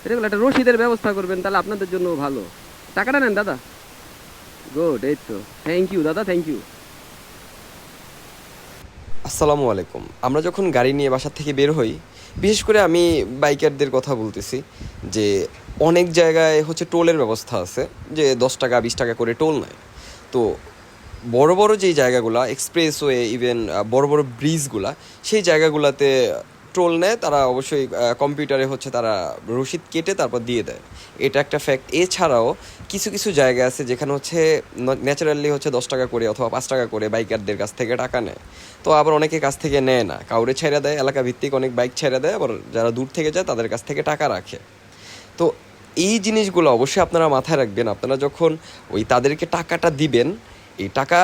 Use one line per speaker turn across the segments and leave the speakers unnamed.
এরকম একটা রসিদের ব্যবস্থা করবেন, তাহলে আপনাদের জন্য ভালো। টাকাটা নেন দাদা। গুড, এই তো। থ্যাংক ইউ দাদা, থ্যাংক ইউ।
আসসালামু আলাইকুম। আমরা যখন গাড়ি নিয়ে বাসা থেকে বের হই, বিশেষ করে আমি বাইকারদের কথা বলতেছি, যে অনেক জায়গায় হচ্ছে টোলের ব্যবস্থা আছে, যে 10 টাকা 20 টাকা করে টোল নেয়। তো বড় বড় যেই জায়গাগুলা এক্সপ্রেসওয়ে, ইভেন বড় বড় ব্রিজগুলা, সেই জায়গাগুলাতে টোল নেয় তারা। অবশ্যই কম্পিউটারে হচ্ছে তারা রসিদ কেটে তারপর দিয়ে দেয়, এটা একটা ফ্যাক্ট। এছাড়াও কিছু কিছু জায়গা আছে যেখানে হচ্ছে ন্যাচারালি হচ্ছে 10 টাকা করে অথবা 5 টাকা করে বাইকারদের কাছ থেকে টাকা নেয়। তো আবার অনেকে কাছ থেকে নেয় না, কাউরে ছেড়ে দেয়, এলাকা ভিত্তিক অনেক বাইক ছেড়ে দেয়, আবার যারা দূর থেকে যায় তাদের কাছ থেকে টাকা রাখে। তো এই জিনিসগুলো অবশ্যই আপনারা মাথায় রাখবেন। আপনারা যখন ওই তাদেরকে টাকাটা দিবেন, এই টাকা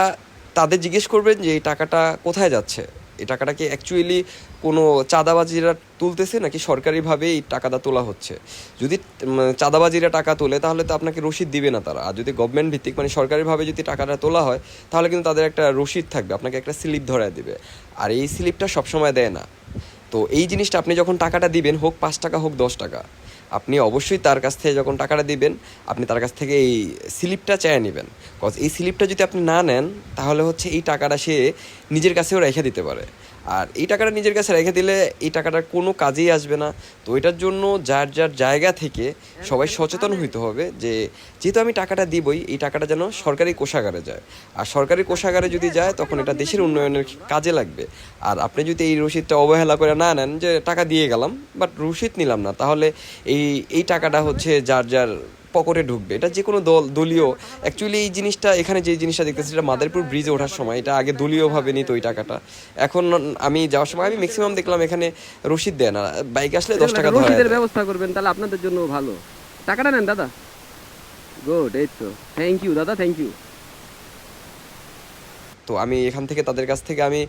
তাদের জিজ্ঞেস করবেন যে এই টাকাটা কোথায় যাচ্ছে, এই টাকাটা কি অ্যাকচুয়ালি কোনো চাঁদাবাজিরা তুলতেছে নাকি সরকারিভাবে এই টাকাটা তোলা হচ্ছে। যদি চাঁদাবাজিরা টাকা তোলে তাহলে তো আপনাকে রসিদ দিবে না তারা। আর যদি গভর্নমেন্ট ভিত্তিক মানে সরকারিভাবে যদি টাকাটা তোলা হয়, তাহলে কিন্তু তাদের একটা রসিদ থাকবে, আপনাকে একটা স্লিপ ধরায় দিবে। আর এই স্লিপটা সবসময় দেয় না। তো এই জিনিসটা আপনি যখন টাকাটা দিবেন, হোক 5 টাকা হোক 10 টাকা, আপনি অবশ্যই তার কাছ থেকে যখন টাকাটা দিবেন, আপনি তার কাছ থেকে এই স্লিপটা চেয়ে নেবেন। কজ এই স্লিপটা যদি আপনি না নেন, তাহলে হচ্ছে এই টাকাটা সে নিজের কাছেও রেখে দিতে পারে। আর এই টাকাটা নিজের কাছে রেখে দিলে এই টাকাটার কোনো কাজেই আসবে না। তো এটার জন্য যার যার জায়গা থেকে সবাই সচেতন হইতে হবে, যে যেহেতু আমি টাকাটা দিবই, এই টাকাটা যেন সরকারি কোষাগারে যায়। আর সরকারি কোষাগারে যদি যায়, তখন এটা দেশের উন্নয়নের কাজে লাগবে। আর আপনি যদি এই রসিদটা অবহেলা করে না নেন, যে টাকা দিয়ে গেলাম বাট রসিদ নিলাম না, তাহলে এই এই টাকাটা হচ্ছে যার যার পকেটে ঢুকবে। এটা যে কোনো দলীয়, অ্যাকচুয়ালি এই জিনিসটা এখানে যে জিনিসটা দেখতেছি, এটা মাদারীপুর ব্রিজে ওঠার সময় এটা আগে দলীয়ভাবে নিত ওই টাকাটা। এখন আমি যাওয়ার সময় আমি ম্যাক্সিমাম দেখলাম এখানে রসিদ দেয় না, বাইক আসলে দশ
এরকম
টাকা
একটা
ধরায়
রসিদের
দেয়।
ব্যবস্থা করবেন, তাহলে আপনাদের জন্য ভালো। টাকাটা নেন দাদা। গুড, এই তো। থ্যাংক ইউ দাদা, থ্যাংক ইউ।
তো আমি এখান থেকে তাদের কাছ থেকে আমি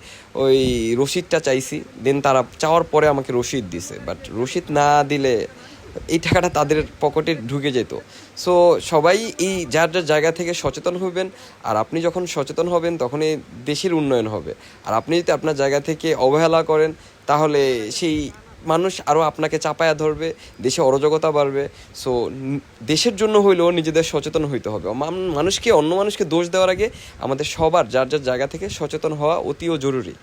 ওই রসিদটা চাইছি, দেন তারা চাওয়ার পরে আমাকে রসিদ দিছে। বাট রসিদ না দিলে এই টাকাটা তাদের পকেটে ঢুকে যেত। সো সবাই এই যার যার জায়গা থেকে সচেতন হবেন। আর আপনি যখন সচেতন হবেন, তখনই দেশের উন্নয়ন হবে। আর আপনি যদি আপনার জায়গা থেকে অবহেলা করেন, তাহলে সেই মানুষ আরও আপনাকে চাপায়া ধরবে, দেশে অরাজকতা বাড়বে। সো দেশের জন্য হইলেও নিজেদের সচেতন হইতে হবে। মানুষকে, অন্য মানুষকে দোষ দেওয়ার আগে আমাদের সবার যার যার জায়গা থেকে সচেতন হওয়া অতিও জরুরি।